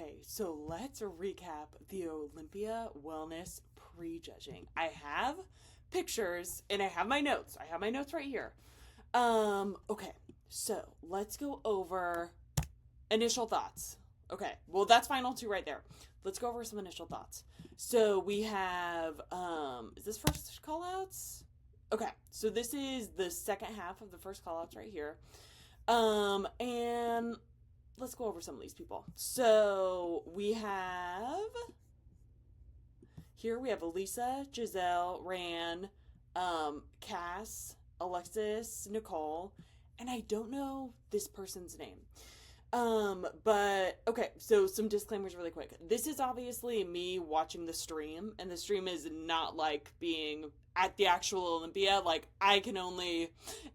Okay, so let's recap the Olympia Wellness Prejudging. I have pictures and I have my notes. I have my notes right here. Okay, so let's go over initial thoughts. Okay, well, that's final two right there. Let's go over some initial thoughts. So we have, is this first call outs? Okay, so this is the second half of the first call outs right here. And let's go over some of these people. So we have Elisa, Giselle, Ran, Cass, Alexis, Nicole, and I don't know this person's name. But okay, so some disclaimers really quick. This is obviously me watching the stream, and the stream is not like being at the actual Olympia. Like,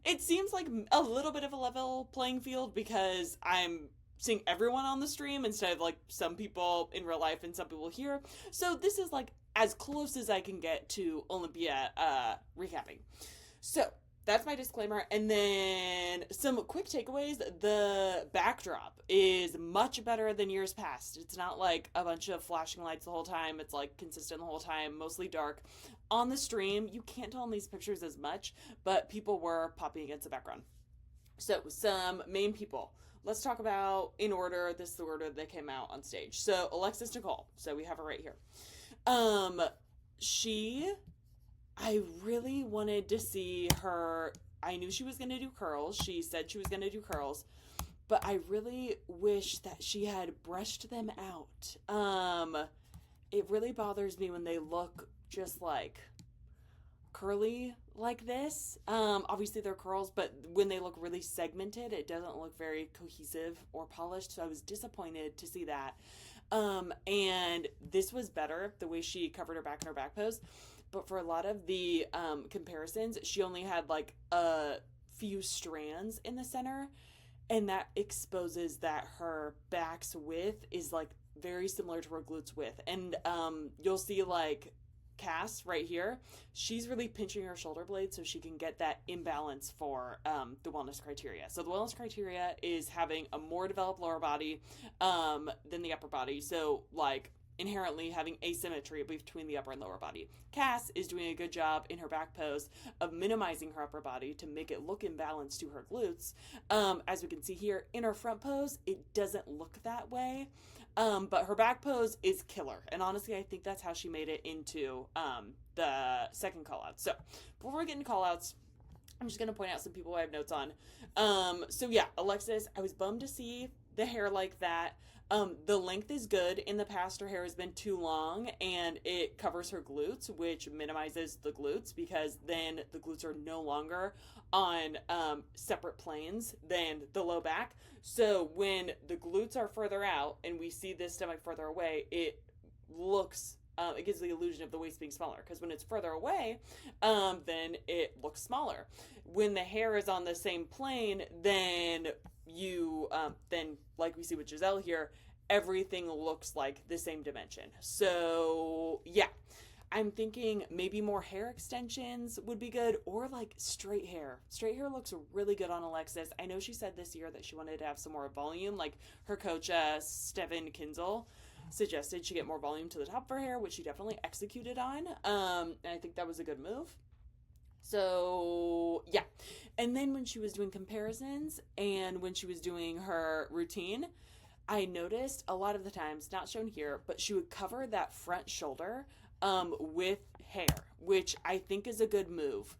it seems like a little bit of a level playing field because I'm seeing everyone on the stream instead of like some people in real life and some people here. So this is like as close as I can get to Olympia recapping. So that's my disclaimer. And then some quick takeaways. The backdrop is much better than years past. It's not like a bunch of flashing lights the whole time. It's like consistent the whole time, mostly dark. On the stream, you can't tell in these pictures as much, but people were popping against the background. So some main people. Let's talk about in order. This is the order they came out on stage. So Alexis Nicole. So we have her right here. I really wanted to see her. I knew she was going to do curls. She said she was going to do curls, but I really wish that she had brushed them out. It really bothers me when they look just like curly like this. Obviously they're curls, but when they look really segmented, it doesn't look very cohesive or polished. So I was disappointed to see that. And this was better, the way she covered her back in her back pose. But for a lot of the comparisons, she only had like a few strands in the center, and that exposes that her back's width is like very similar to her glutes width. And you'll see like Cass right here, she's really pinching her shoulder blade so she can get that imbalance for the wellness criteria. So the wellness criteria is having a more developed lower body than the upper body. So like inherently having asymmetry between the upper and lower body. Cass is doing a good job in her back pose of minimizing her upper body to make it look imbalanced to her glutes. As we can see here, in her front pose, it doesn't look that way. But her back pose is killer. And honestly, I think that's how she made it into the second call out. So before we get into call outs, I'm just going to point out some people I have notes on. So yeah, Alexis, I was bummed to see the hair like that. The length is good. In the past, her hair has been too long and it covers her glutes, which minimizes the glutes because then the glutes are no longer on separate planes than the low back. So when the glutes are further out and we see this stomach further away, it looks it gives the illusion of the waist being smaller, because when it's further away, then it looks smaller. When the hair is on the same plane, then then like we see with Giselle here, everything looks like the same dimension. So yeah, I'm thinking maybe more hair extensions would be good, or like straight hair. Straight hair looks really good on Alexis. I know she said this year that she wanted to have some more volume, like her coach Stefan Kinzel suggested she get more volume to the top of her hair, which she definitely executed on. And I think that was a good move. So yeah. And then when she was doing comparisons and when she was doing her routine, I noticed a lot of the times, not shown here, but she would cover that front shoulder with hair, which I think is a good move.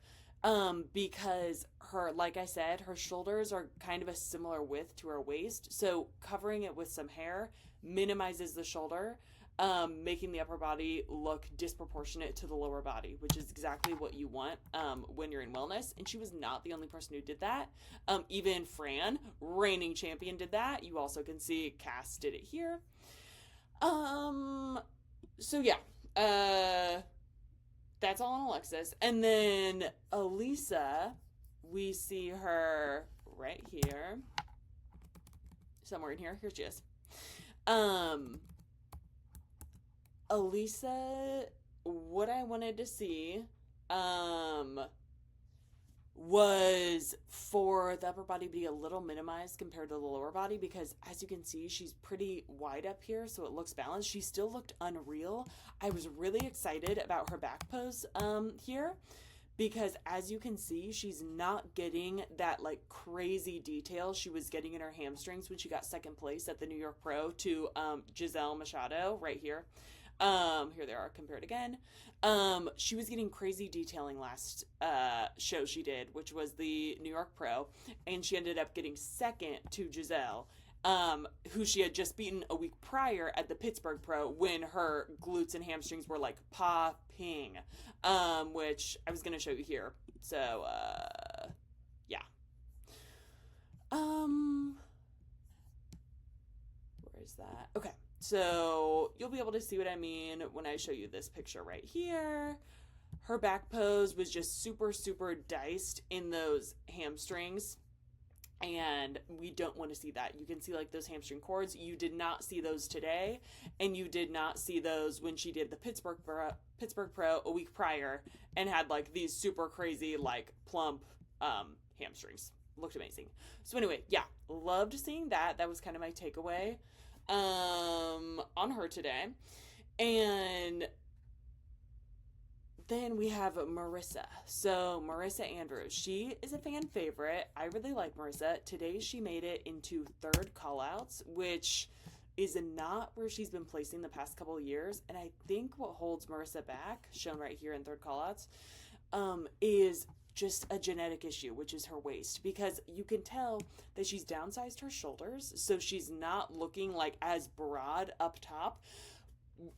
Because like I said, her shoulders are kind of a similar width to her waist. So covering it with some hair minimizes the shoulder, making the upper body look disproportionate to the lower body, which is exactly what you want when you're in wellness. And she was not the only person who did that. Even Fran, reigning champion, did that. You also can see Cass did it here. So yeah, that's all on Alexis. And then Elisa, we see her right here, somewhere in here. Here she is. Elisa, what I wanted to see was for the upper body to be a little minimized compared to the lower body, because as you can see, she's pretty wide up here, so it looks balanced. She still looked unreal. I was really excited about her back pose here, because as you can see, she's not getting that like crazy detail she was getting in her hamstrings when she got second place at the New York Pro to Giselle Machado right here. Here they are compared again. She was getting crazy detailing last show she did, which was the New York Pro, and she ended up getting second to Giselle, who she had just beaten a week prior at the Pittsburgh Pro when her glutes and hamstrings were like popping, which I was going to show you here. So, yeah. Where is that? Okay. So you'll be able to see what I mean when I show you this picture right here. Her back pose was just super, super diced in those hamstrings, and we don't want to see that. You can see like those hamstring cords. You did not see those today, and you did not see those when she did the Pittsburgh Pro a week prior and had like these super crazy like plump hamstrings. Looked amazing. So anyway, yeah, loved seeing that. That was kind of my takeaway on her today. And then we have Marissa. So Marissa Andrews, she is a fan favorite. I really like Marissa. Today she made it into third callouts, which is not where she's been placing the past couple of years. And I think what holds Marissa back, shown right here in third callouts, is just a genetic issue, which is her waist, because you can tell that she's downsized her shoulders, so she's not looking like as broad up top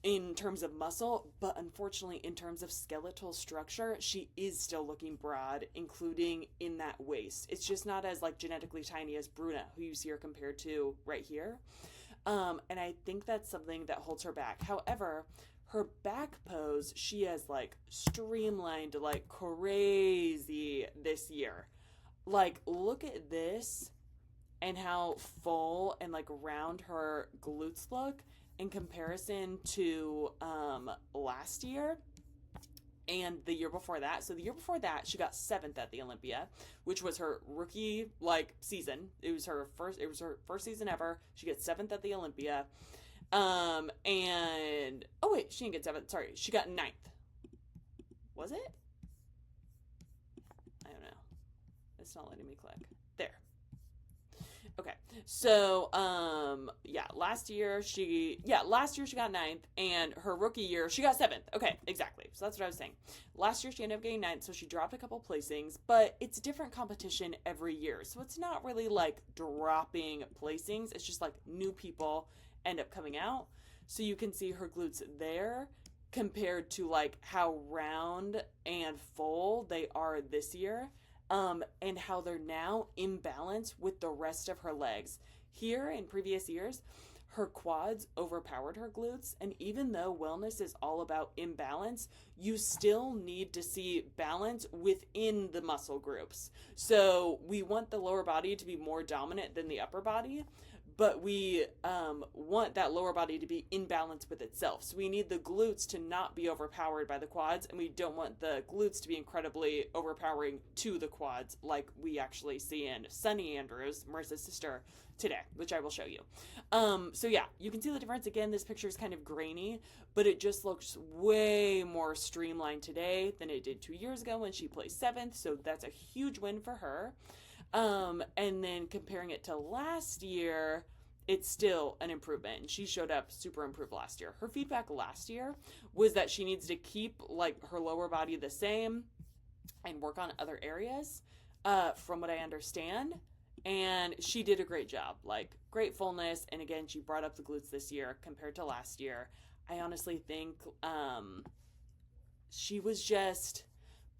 in terms of muscle, but unfortunately in terms of skeletal structure, she is still looking broad, including in that waist. It's just not as like genetically tiny as Bruna, who you see her compared to right here. And I think that's something that holds her back. However, her back pose, she has like streamlined like crazy this year. Like, look at this and how full and like round her glutes look in comparison to last year and the year before that. So the year before that, she got 7th at the Olympia, which was her rookie like season. It was her first season ever. She gets 7th at the Olympia. And oh wait, she didn't get 7th. Sorry, she got 9th. Was it? I don't know. It's not letting me click. There. Okay. So, last year she got 9th, and her rookie year she got 7th. Okay, exactly. So that's what I was saying. Last year she ended up getting 9th, so she dropped a couple placings, but it's different competition every year. So it's not really like dropping placings. It's just like new people end up coming out. So you can see her glutes there compared to like how round and full they are this year, and how they're now in balance with the rest of her legs. Here in previous years, her quads overpowered her glutes, and even though wellness is all about imbalance, you still need to see balance within the muscle groups. So we want the lower body to be more dominant than the upper body, but we want that lower body to be in balance with itself. So we need the glutes to not be overpowered by the quads, and we don't want the glutes to be incredibly overpowering to the quads, like we actually see in Sunny Andrews, Marissa's sister, today, which I will show you. So yeah, you can see the difference. Again, this picture is kind of grainy, but it just looks way more streamlined today than it did 2 years ago when she placed 7th. So that's a huge win for her. And then comparing it to last year, it's still an improvement. And she showed up super improved last year. Her feedback last year was that she needs to keep like her lower body the same and work on other areas, from what I understand. And she did a great job, like great fullness. And again, she brought up the glutes this year compared to last year. I honestly think, she was just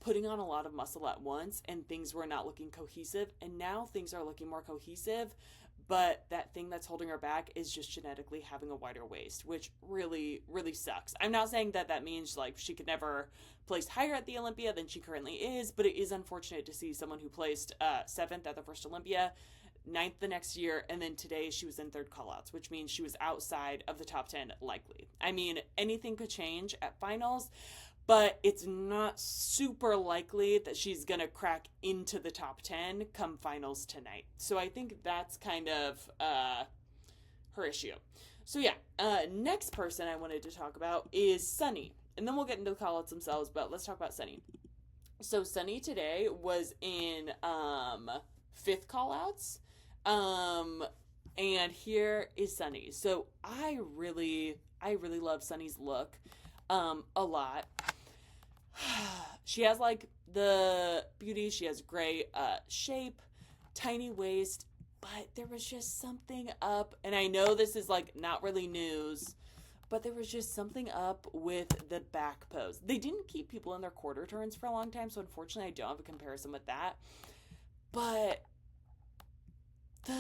putting on a lot of muscle at once, and things were not looking cohesive. And now things are looking more cohesive, but that thing that's holding her back is just genetically having a wider waist, which really, really sucks. I'm not saying that that means like she could never place higher at the Olympia than she currently is, but it is unfortunate to see someone who placed 7th at the first Olympia, 9th the next year, and then today she was in third callouts, which means she was outside of the top 10 likely. I mean, anything could change at finals, but it's not super likely that she's going to crack into the top 10 come finals tonight. So I think that's kind of her issue. So yeah, next person I wanted to talk about is Sunny. And then we'll get into the call-outs themselves, but let's talk about Sunny. So Sunny today was in fifth call-outs. And here is Sunny. So I really love Sunny's look a lot. She has like the beauty, she has great shape, tiny waist, but there was just something up, and I know this is like not really news, but there was just something up with the back pose. They didn't keep people in their quarter turns for a long time, so unfortunately I don't have a comparison with that. But the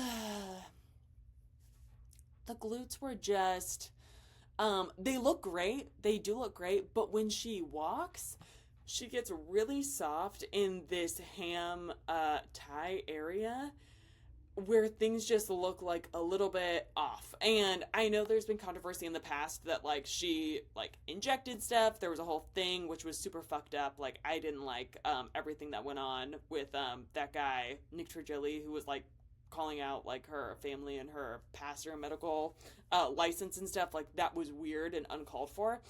glutes were just they look great. They do look great, but when she walks, she gets really soft in this ham thigh area where things just look like a little bit off. And I know there's been controversy in the past that like she like injected stuff. There was a whole thing which was super fucked up. Like I didn't like everything that went on with that guy Nick Trigilli, who was like calling out like her family and her pastor and medical license and stuff. Like that was weird and uncalled for.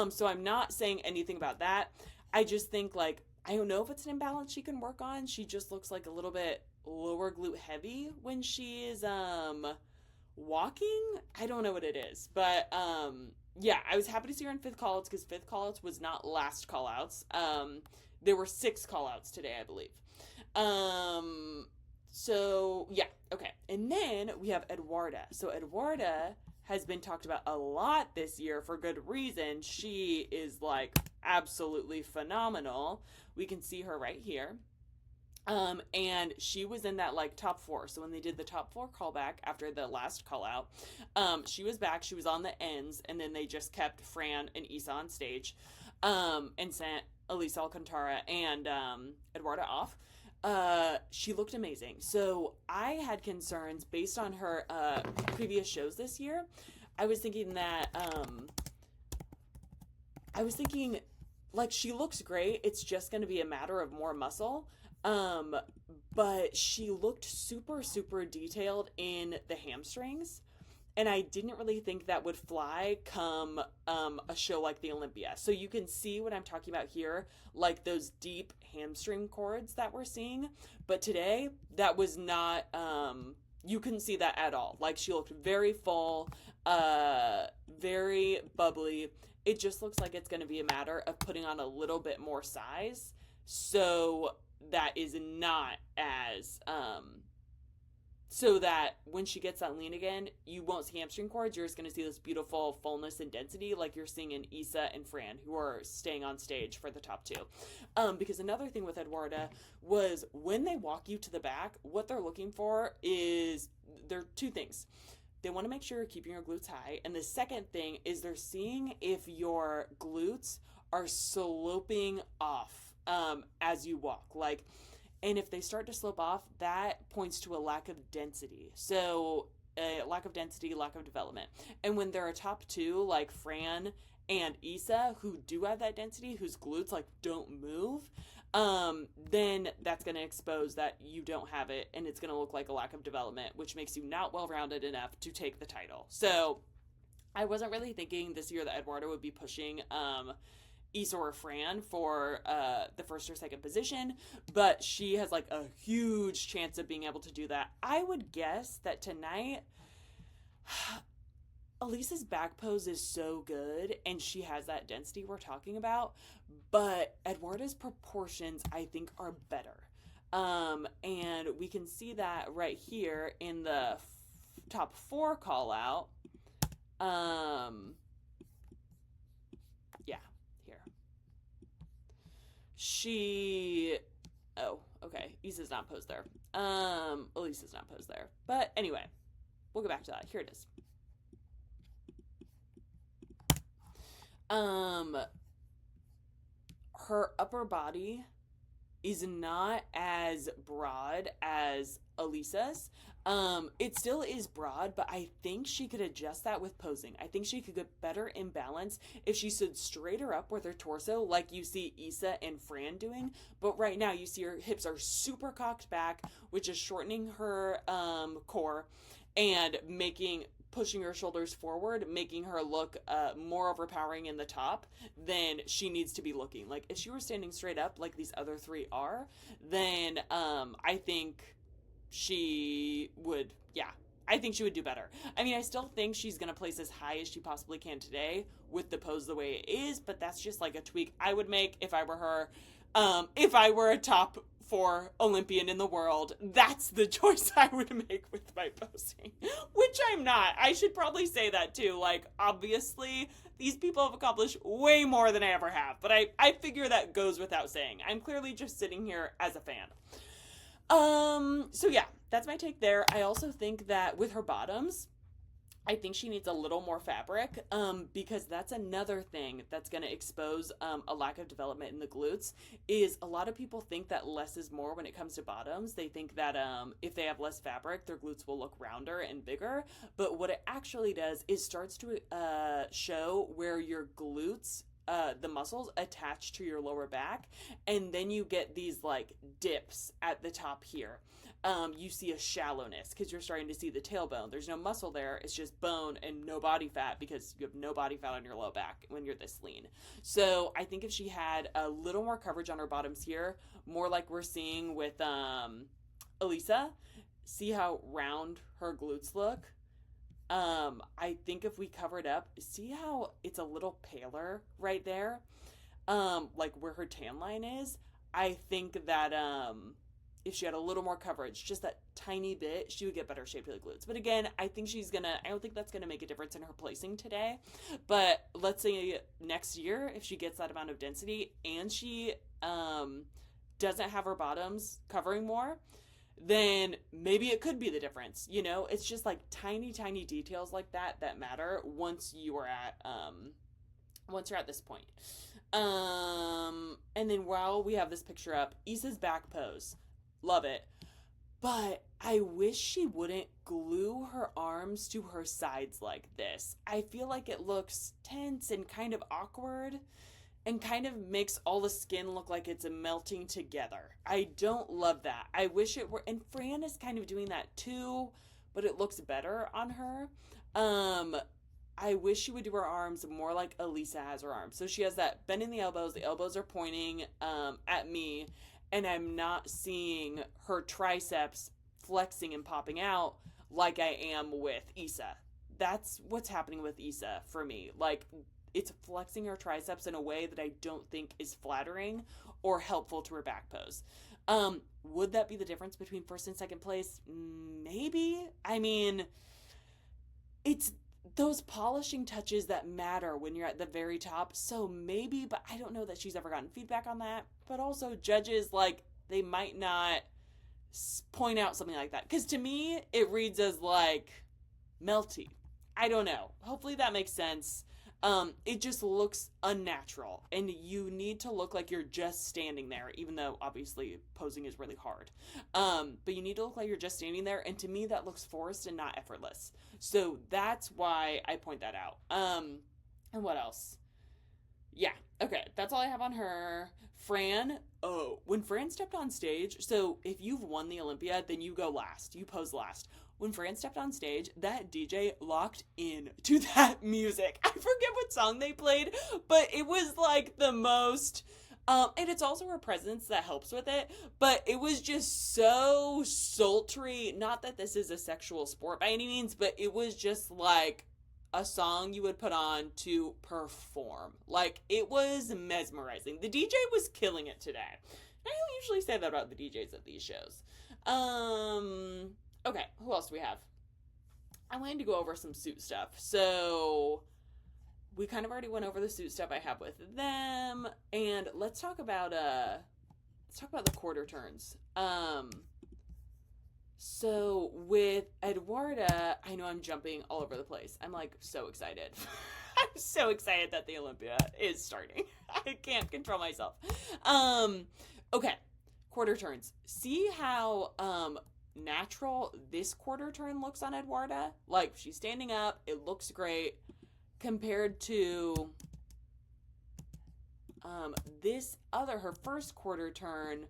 So I'm not saying anything about that. I just think like I don't know if it's an imbalance she can work on. She just looks like a little bit lower glute heavy when she is walking. I don't know what it is, but yeah, I was happy to see her in fifth callouts because fifth callouts was not last callouts. There were 6 callouts today, I believe. So yeah, okay, and then we have Eduarda. So Eduarda has been talked about a lot this year for good reason. She is like absolutely phenomenal. We can see her right here. And she was in that like top 4. So when they did the top 4 callback after the last call out, she was back. She was on the ends, and then they just kept Fran and Isa on stage, and sent Elisa Alcantara and Eduarda off. She looked amazing. So I had concerns based on her previous shows this year. I was thinking that like she looks great. It's just going to be a matter of more muscle. But she looked super, super detailed in the hamstrings. And I didn't really think that would fly come a show like the Olympia. So you can see what I'm talking about here, like those deep hamstring cords that we're seeing. But today, that was not, you couldn't see that at all. Like she looked very full, very bubbly. It just looks like it's going to be a matter of putting on a little bit more size. So that is not as, so that when she gets that lean again, you won't see hamstring cords. You're just going to see this beautiful fullness and density like you're seeing in Isa and Fran, who are staying on stage for the top 2. Because another thing with Eduarda was when they walk you to the back, what they're looking for is, there are 2 things. They want to make sure you're keeping your glutes high. And the second thing is they're seeing if your glutes are sloping off as you walk. Like, and if they start to slope off, that points to a lack of density. So lack of density, lack of development. And when there are top 2, like Fran and Isa, who do have that density, whose glutes like don't move, then that's going to expose that you don't have it, and it's going to look like a lack of development, which makes you not well-rounded enough to take the title. So I wasn't really thinking this year that Eduardo would be pushing Isa or Fran for the first or second position, but she has like a huge chance of being able to do that. I would guess that tonight Elisa's back pose is so good and she has that density we're talking about, but Eduarda's proportions I think are better. And we can see that right here in the top 4 call out. Yeah, here. Oh, okay. Isa's not posed there. Elisa's not posed there. But anyway, we'll go back to that. Here it is. Her upper body is not as broad as Elisa's. It still is broad, but I think she could adjust that with posing. I think she could get better in balance if she stood straighter up with her torso, like you see Issa and Fran doing. But right now, you see her hips are super cocked back, which is shortening her core and pushing her shoulders forward, making her look more overpowering in the top than she needs to be looking. Like, if she were standing straight up like these other three are, then I think she would, I think she would do better. I mean, I still think she's going to place as high as she possibly can today with the pose the way it is, but that's just like a tweak I would make if I were her. If I were a top 4 Olympian in the world, that's the choice I would make with my posing, which I'm not. I should probably say that too. Like, obviously, these people have accomplished way more than I ever have, but I figure that goes without saying. I'm clearly just sitting here as a fan. So yeah, that's my take there. I also think that with her bottoms, I think she needs a little more fabric, because that's another thing that's going to expose a lack of development in the glutes. Is a lot of people think that less is more when it comes to bottoms. They think that if they have less fabric, their glutes will look rounder and bigger. But what it actually does is starts to show where your glutes, the muscles attach to your lower back, and then you get these like dips at the top here. You see a shallowness because you're starting to see the tailbone. There's no muscle there. It's just bone and no body fat because you have no body fat on your low back when you're this lean. So I think if she had a little more coverage on her bottoms here, more like we're seeing with Elisa, see how round her glutes look? I think if we cover it up, see how it's a little paler right there? Like where her tan line is? I think that, if she had a little more coverage, just that tiny bit, she would get better shape to the glutes. But again, I don't think that's gonna make a difference in her placing today. But let's say next year, if she gets that amount of density and she, doesn't have her bottoms covering more, then maybe it could be the difference. You know, it's just like tiny, tiny details like that matter once you're at this point. And then while we have this picture up, Issa's back pose. Love it. But I wish she wouldn't glue her arms to her sides like this. I feel like it looks tense and kind of awkward and kind of makes all the skin look like it's melting together. I don't love that. I wish it were, and Fran is kind of doing that too, but it looks better on her. I wish she would do her arms more like Elisa has her arms. So she has that bend in the elbows are pointing at me, and I'm not seeing her triceps flexing and popping out like I am with Issa. That's what's happening with Issa for me. Like, it's flexing her triceps in a way that I don't think is flattering or helpful to her back pose. Would that be the difference between first and second place? Maybe. I mean, it's those polishing touches that matter when you're at the very top. So maybe, but I don't know that she's ever gotten feedback on that. But also judges, like, they might not point out something like that. Because to me, it reads as, like, melty. I don't know. Hopefully that makes sense. It just looks unnatural, and you need to look like you're just standing there, even though obviously posing is really hard. But you need to look like you're just standing there, and to me that looks forced and not effortless. So that's why I point that out. And what else? Yeah, okay, that's all I have on her. Fran, when Fran stepped on stage, so if you've won the Olympia, then you go last, you pose last. When Fran stepped on stage, that DJ locked in to that music. I forget what song they played, but it was like the most, and it's also her presence that helps with it, but it was just so sultry. Not that this is a sexual sport by any means, but it was just like a song you would put on to perform. Like, it was mesmerizing. The DJ was killing it today. I don't usually say that about the DJs at these shows. Okay, who else do we have? I wanted to go over some suit stuff. So we kind of already went over the suit stuff I have with them, and let's talk about the quarter turns. So with Eduarda, I know I'm jumping all over the place. I'm like so excited. I'm so excited that the Olympia is starting. I can't control myself. Okay. quarter turns. See how natural this quarter turn looks on Eduarda? Like, she's standing up. It looks great compared to this other, her first quarter turn,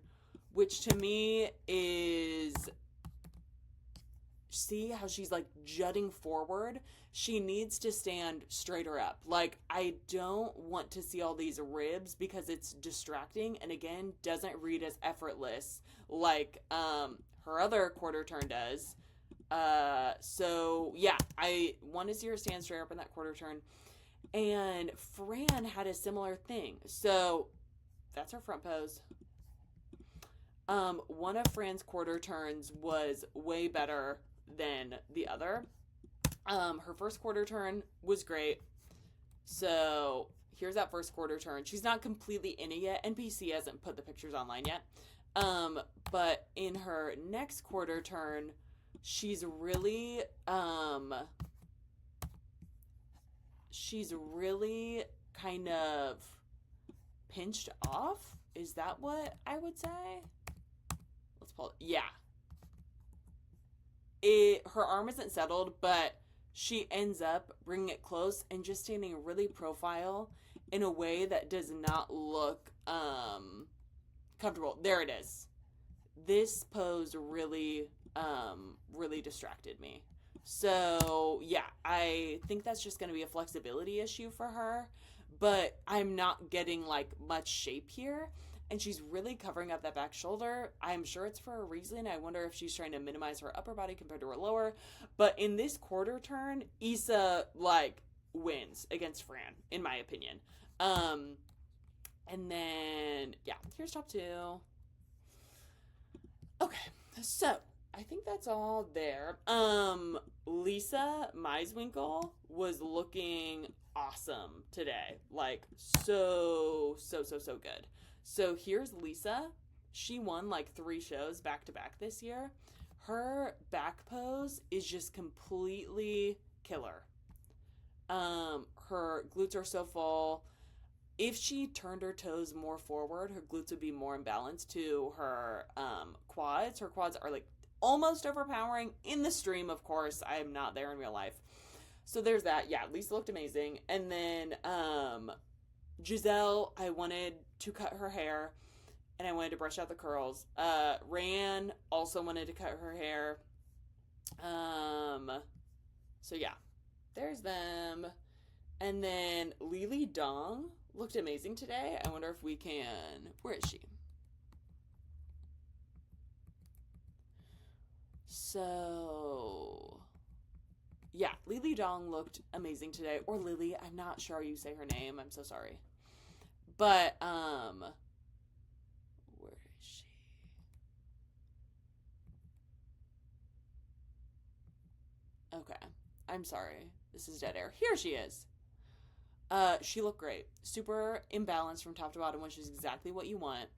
which to me is, see how she's like jutting forward? She needs to stand straighter up. Like, I don't want to see all these ribs because it's distracting, and again, doesn't read as effortless like her other quarter turn does. So yeah, I want to see her stand straight up in that quarter turn. And Fran had a similar thing. So that's her front pose. One of Fran's quarter turns was way better than the other. Her first quarter turn was great. So here's that first quarter turn. She's not completely in it yet. NPC hasn't put the pictures online yet. But in her next quarter turn, she's really kind of pinched off. Is that what I would say? Let's pull it. Yeah. Her arm isn't settled, but she ends up bringing it close and just standing really profile in a way that does not look comfortable. There it is. This pose really distracted me. So yeah, I think that's just going to be a flexibility issue for her, but I'm not getting like much shape here. And she's really covering up that back shoulder. I'm sure it's for a reason. I wonder if she's trying to minimize her upper body compared to her lower. But in this quarter turn, Issa, like, wins against Fran, in my opinion. And then, yeah, here's top two. Okay, so I think that's all there. Lisa Meiswinkle was looking awesome today. Like, so good. So here's Lisa. She won like 3 shows back to back this year. Her back pose is just completely killer. Her glutes are so full. If she turned her toes more forward, her glutes would be more in balance to her quads. Her quads are like almost overpowering in the stream, of course. I am not there in real life. So there's that. Yeah, Lisa looked amazing. And then Giselle, I wanted to cut her hair, and I wanted to brush out the curls. Ran also wanted to cut her hair. So yeah, there's them. And then Lily Dong looked amazing today. I wonder if we can, where is she? So yeah, Lily Dong looked amazing today. Or Lily, I'm not sure how you say her name. I'm so sorry. But, where is she? Okay. I'm sorry. This is dead air. Here she is. She looked great. Super imbalanced from top to bottom, which is exactly what you want.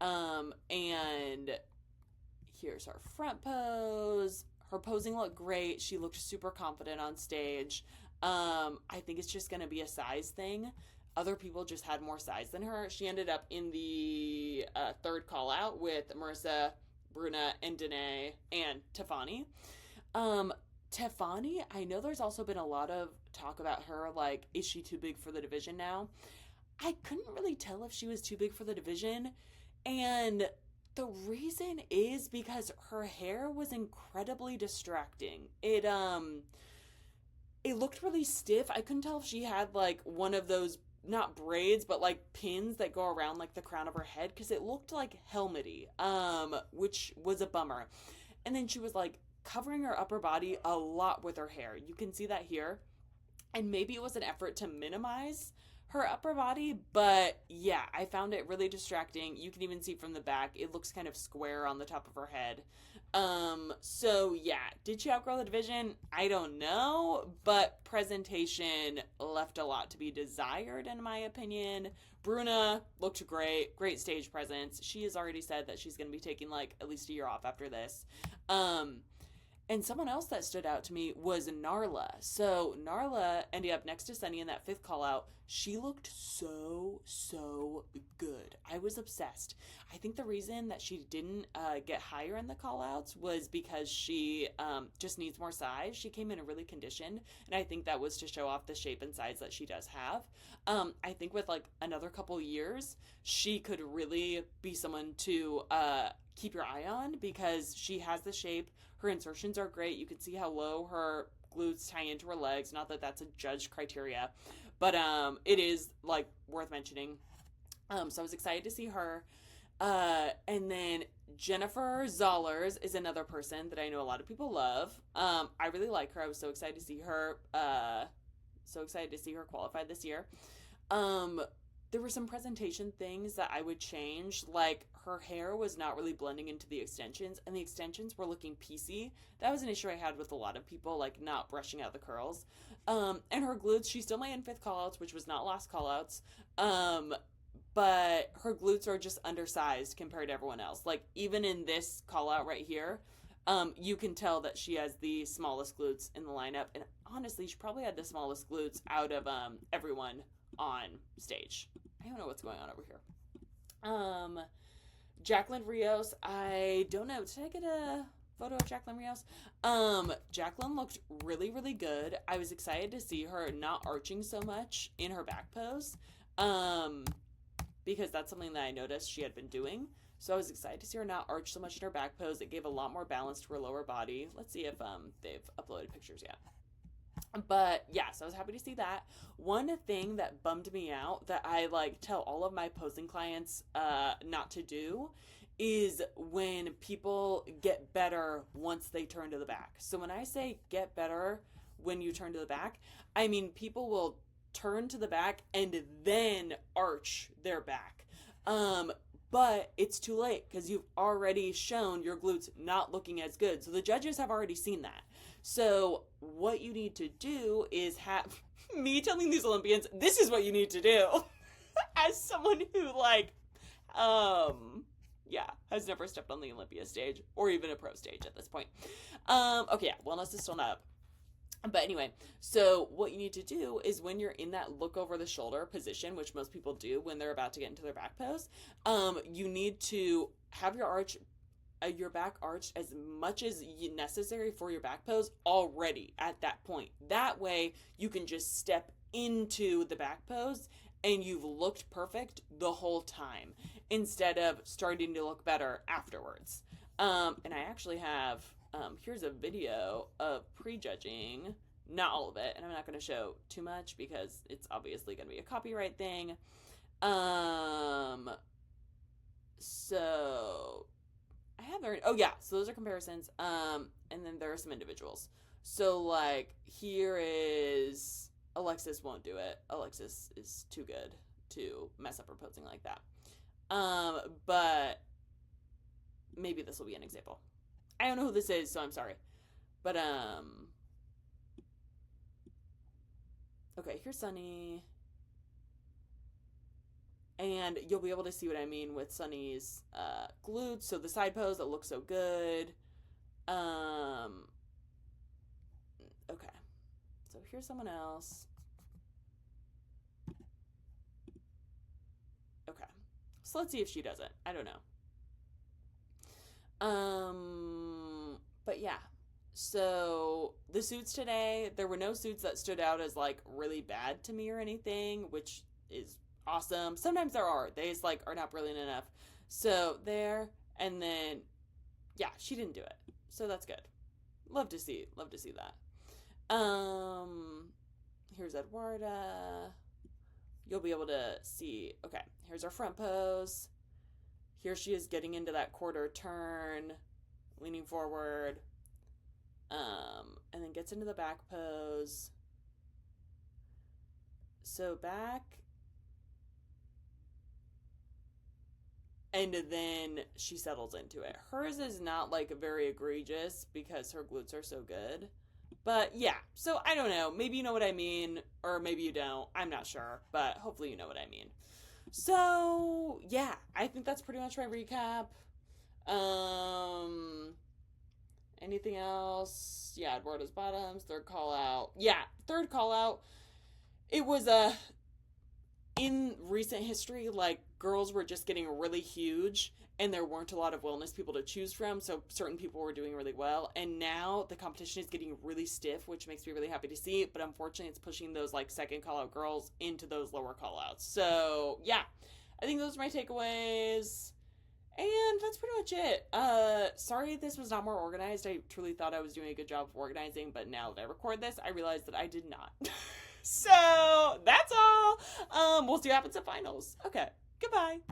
And here's her front pose. Her posing looked great. She looked super confident on stage. I think it's just going to be a size thing. Other people just had more size than her. She ended up in the third call out with Marissa, Bruna, and Danae, and Tiffany. Tiffany, I know there's also been a lot of talk about her, like, is she too big for the division now? I couldn't really tell if she was too big for the division, and the reason is because her hair was incredibly distracting. It looked really stiff. I couldn't tell if she had, like, one of those, not braids, but, like, pins that go around, like, the crown of her head, because it looked, like, helmety, which was a bummer. And then she was, like, covering her upper body a lot with her hair. You can see that here. And maybe it was an effort to minimize her upper body, but yeah, I found it really distracting. You can even see from the back, it looks kind of square on the top of her head. So yeah, did she outgrow the division? I don't know, but presentation left a lot to be desired in my opinion. Bruna looked great stage presence. She has already said that she's going to be taking like at least a year off after this. And someone else that stood out to me was Narla. So Narla ended up next to Sunny in that fifth call out. She looked so good. I was obsessed. I think the reason that she didn't get higher in the call outs was because she just needs more size. She came in really conditioned, and I think that was to show off the shape and size that she does have. I think with like another couple years, she could really be someone to keep your eye on because she has the shape. Her insertions are great. You can see how low her glutes tie into her legs. Not that that's a judged criteria, but it is like worth mentioning. So I was excited to see her. And then Jennifer Zollers is another person that I know a lot of people love. I really like her. I was so excited to see her. So excited to see her qualify this year. There were some presentation things that I would change, like her hair was not really blending into the extensions, and the extensions were looking piecey. That was an issue I had with a lot of people, like not brushing out the curls. And her glutes, she still made in fifth callouts, which was not last callouts. But her glutes are just undersized compared to everyone else. Like even in this call out right here, you can tell that she has the smallest glutes in the lineup. And honestly, she probably had the smallest glutes out of everyone on stage. I don't know what's going on over here. Jacqueline Rios, I don't know. Did I get a photo of Jacqueline Rios? Jacqueline looked really good. I was excited to see her not arching so much in her back pose. Because that's something that I noticed she had been doing. So I was excited to see her not arch so much in her back pose. It gave a lot more balance to her lower body. Let's see if they've uploaded pictures yet. But yeah, so I was happy to see that. One thing that bummed me out that I like tell all of my posing clients not to do is when people get better once they turn to the back. So when I say get better when you turn to the back, I mean people will turn to the back and then arch their back. But it's too late because you've already shown your glutes not looking as good. So the judges have already seen that. So what you need to do is have me telling these Olympians, this is what you need to do as someone who has never stepped on the Olympia stage or even a pro stage at this point. Okay, yeah, wellness is still not up. But anyway, so what you need to do is when you're in that look over the shoulder position, which most people do when they're about to get into their back pose, you need to have your back arched as much as necessary for your back pose already at that point. That way you can just step into the back pose and you've looked perfect the whole time instead of starting to look better afterwards. And I actually have... here's a video of prejudging, not all of it, and I'm not going to show too much because it's obviously going to be a copyright thing. So I have learned, so those are comparisons. And then there are some individuals. So like here is Alexis won't do it. Alexis is too good to mess up her posing like that. But maybe this will be an example. I don't know who this is, so I'm sorry. But, okay, here's Sunny. And you'll be able to see what I mean with Sunny's glutes. So the side pose that looks so good. Okay. So here's someone else. Okay. So let's see if she does it. I don't know. But yeah, so the suits today, there were no suits that stood out as like really bad to me or anything, which is awesome. Sometimes there are, they just like are not brilliant enough. So there, and then yeah, she didn't do it. So that's good. Love to see that. Here's Eduarda. You'll be able to see, okay, here's our front pose. Here she is getting into that quarter turn, leaning forward, and then gets into the back pose. So back, and then she settles into it. Hers is not like very egregious because her glutes are so good. But yeah, so I don't know. Maybe you know what I mean, or maybe you don't. I'm not sure, but hopefully you know what I mean. So yeah, I think that's pretty much my recap. Anything else? Yeah, Eduardo's bottoms. Third call out. Yeah, third call out. It was in recent history, like, girls were just getting really huge and there weren't a lot of wellness people to choose from, so certain people were doing really well. And now the competition is getting really stiff, which makes me really happy to see. But unfortunately, it's pushing those, like, second call out girls into those lower call outs. So, yeah, I think those are my takeaways. And that's pretty much it. Sorry this was not more organized. I truly thought I was doing a good job of organizing, but now that I record this, I realize that I did not. So, that's all. We'll see what happens at finals. Okay, goodbye.